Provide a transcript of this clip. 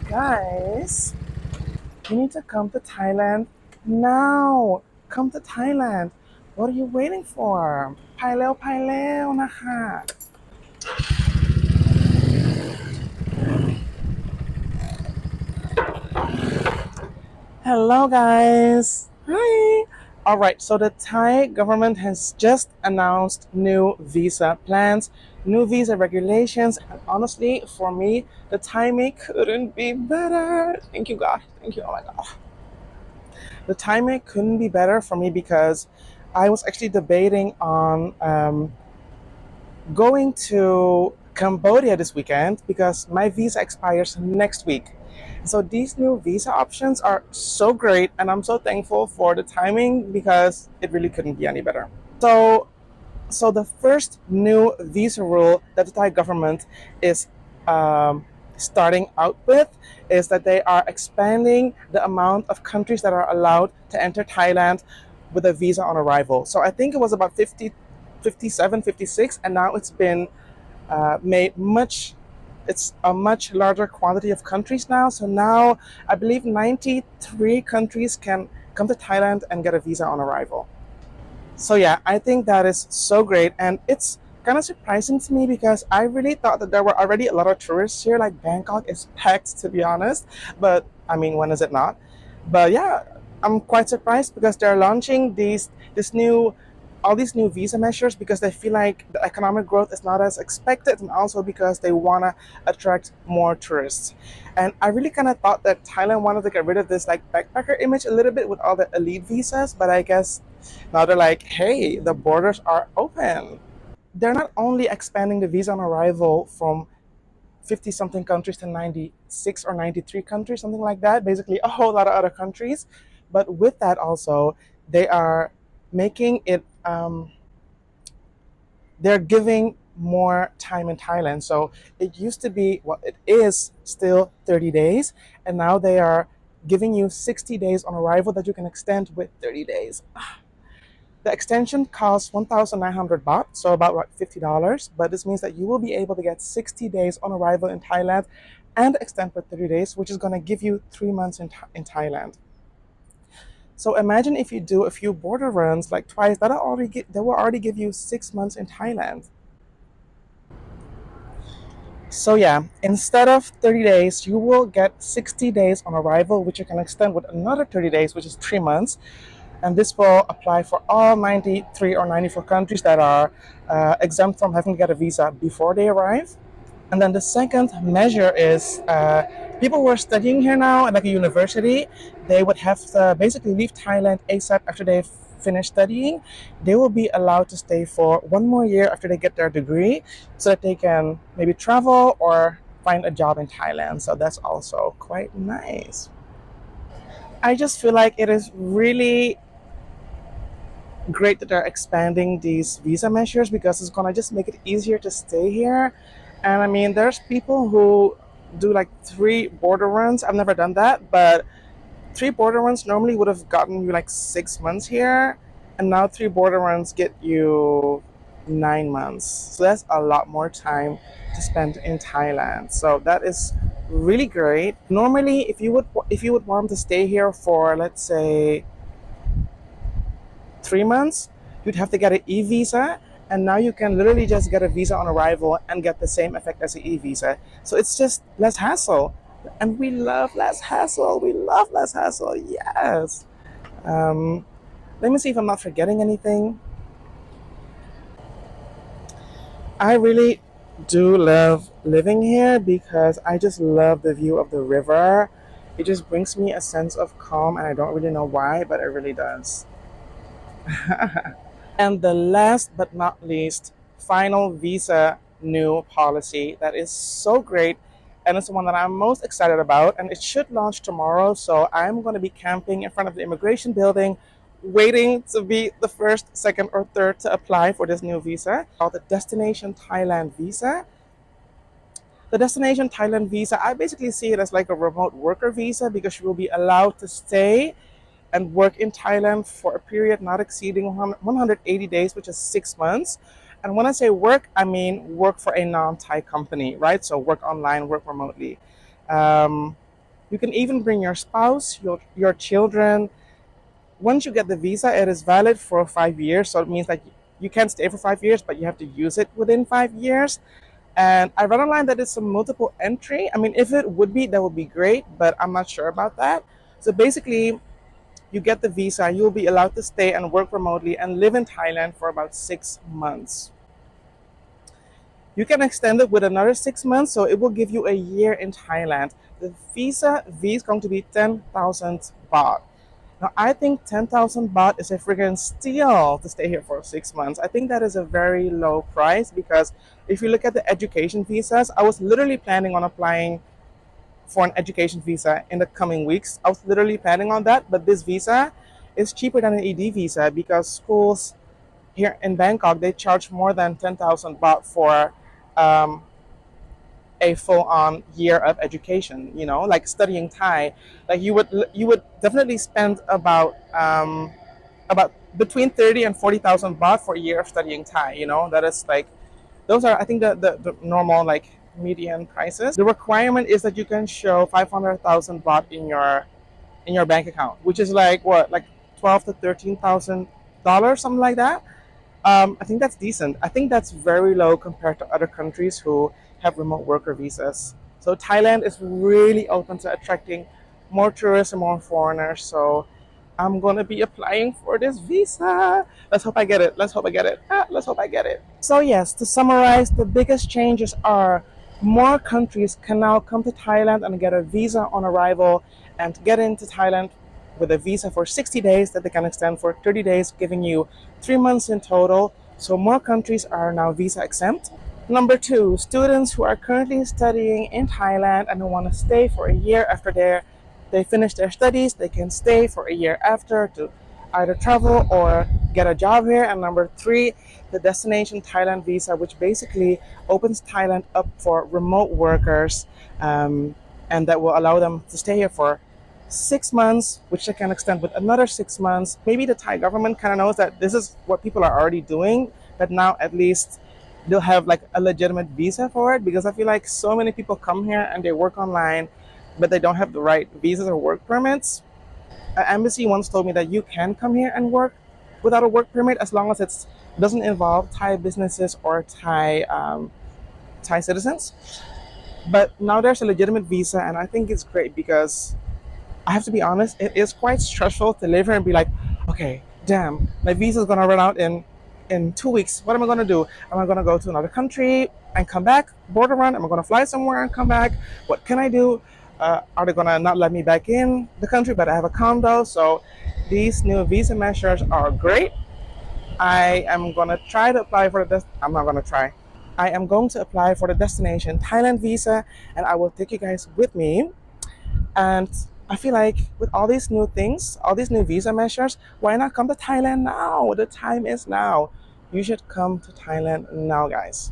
Guys, you need to come to Thailand now. Come to Thailand. What are you waiting for? ภายเร็วภายเร็วนะคะ Hello, guys. Hi. All right, so the Thai government has just announced new visa plans, new visa regulations, and honestly, for me, the timing couldn't be better. Thank you, God. Thank you. Oh my God. The timing couldn't be better for me because I was actually debating on going to Cambodia this weekend because my visa expires next week. So these new visa options are so great, and I'm so thankful for the timing because it really couldn't be any better. So the first new visa rule that the Thai government is starting out with is that they are expanding the amount of countries that are allowed to enter Thailand with a visa on arrival. So I think it was about 50, 57, 56, and now it's been made much. It's a much larger quantity of countries now. So now I believe 93 countries can come to Thailand and get a visa on arrival. So yeah, I think that is so great, and it's kind of surprising to me because I really thought that there were already a lot of tourists here. Like Bangkok is packed, to be honest. But I mean, when is it not? But yeah, I'm quite surprised because they're launching this new all these new visa measures because they feel like the economic growth is not as expected, and also because they want to attract more tourists. And I really kind of thought that Thailand wanted to get rid of this like backpacker image a little bit with all the elite visas, but I guess now they're like, hey, the borders are open. They're not only expanding the visa on arrival from 50 something countries to 96 or 93 countries, something like that, basically a whole lot of other countries. But with that, also, they are making it, they're giving more time in Thailand. So it used to be, well, it is still 30 days, and now they are giving you 60 days on arrival that you can extend with 30 days. The extension costs 1,900 baht, so about what, $50. But this means that you will be able to get 60 days on arrival in Thailand and extend for 30 days, which is going to give you 3 months in Thailand. So imagine if you do a few border runs like twice, that will already give you 6 months in Thailand. So yeah, instead of 30 days, you will get 60 days on arrival, which you can extend with another 30 days, which is 3 months. And this will apply for all 93 or 94 countries that are exempt from having to get a visa before they arrive. And then the second measure is people who are studying here now at like a university, they would have to basically leave Thailand ASAP after they finish studying. They will be allowed to stay for 1 more year after they get their degree so that they can maybe travel or find a job in Thailand. So that's also quite nice. I just feel like it is really great that they're expanding these visa measures because it's gonna just make it easier to stay here. And I mean, there's people who do like 3 border runs. I've never done that, but 3 border runs normally would have gotten you like 6 months here, and now 3 border runs get you 9 months. So that's a lot more time to spend in Thailand. So that is really great. Normally, if you would want to stay here for, let's say, 3 months, you'd have to get an e-visa, and now you can literally just get a visa on arrival and get the same effect as an e-visa. So it's just less hassle, and we love less hassle. We love less hassle. Yes. Um, Let me see if I'm not forgetting anything. I really do love living here because I just love the view of the river. It just brings me a sense of calm, and I don't really know why, but it really does. And the last but not least, final visa new policy that is so great, and it's the one that I'm most excited about, and it should launch tomorrow. So I'm going to be camping in front of the immigration building, waiting to be the first, second, or third to apply for this new visa called the Destination Thailand visa. The Destination Thailand visa, I basically see it as like a remote worker visa because you will be allowed to stay and work in Thailand for a period not exceeding 180 days, which is 6 months. And when I say work, I mean work for a non-Thai company, right? So work online, work remotely. Um, You can even bring your spouse, your children. Once you get the visa, it is valid for 5 years. So it means that you can stay for 5 years, but you have to use it within 5 years. And I read online that it's a multiple entry. I mean, if it would be, that would be great, but I'm not sure about that. So basically, you get the visa, you'll be allowed to stay and work remotely and live in Thailand for about 6 months. You can extend it with another 6 months, so it will give you a year in Thailand. The visa fee is going to be 10,000 baht. Now, I think 10,000 baht is a freaking steal to stay here for 6 months. I think that is a very low price because if you look at the education visas, I was literally planning on applying for an education visa in the coming weeks. I was literally planning on that, but this visa is cheaper than an ED visa because schools here in Bangkok they charge more than 10,000 baht for um, a full-on year of education. You know, like studying Thai, like you would definitely spend about between 30 and 40,000 baht for a year of studying Thai. You know, that is like those are I think the normal like median prices. The requirement is that you can show 500,000 baht in your bank account, which is like what, like 12 to 13,000 dollars, something like that. I think that's decent. I think that's very low compared to other countries who have remote worker visas. So Thailand is really open to attracting more tourists and more foreigners. So I'm gonna be applying for this visa. Let's hope I get it. Let's hope I get it. Let's hope I get it. So yes, to summarize, the biggest changes are more countries can now come to Thailand and get a visa on arrival and get into Thailand with a visa for 60 days that they can extend for 30 days, giving you 3 months in total. So more countries are now visa exempt. Number two, students who are currently studying in Thailand and who want to stay for a year after they finish their studies, they can stay for a year after to either travel or get a job here. And number three, the destination Thailand visa, which basically opens Thailand up for remote workers, and that will allow them to stay here for 6 months, which they can extend with another 6 months. Maybe the Thai government kind of knows that this is what people are already doing, but now at least they'll have like a legitimate visa for it, because I feel like so many people come here and they work online, but they don't have the right visas or work permits. An embassy once told me that you can come here and work without a work permit as long as it doesn't involve Thai businesses or Thai citizens. But now there's a legitimate visa, and I think it's great because I have to be honest, it is quite stressful to live here and be like, okay, damn, my visa is gonna run out in 2 weeks. What am I gonna do? Am I gonna go to another country and come back? Border run? Am I gonna fly somewhere and come back? What can I do? Are they gonna not let me back in the country? But I have a condo, so these new visa measures are great. I am gonna try to apply for this. I'm not gonna try. I am going to apply for the destination Thailand visa, and I will take you guys with me. And I feel like with all these new things, all these new visa measures, why not come to Thailand now? The time is now. You should come to Thailand now, guys.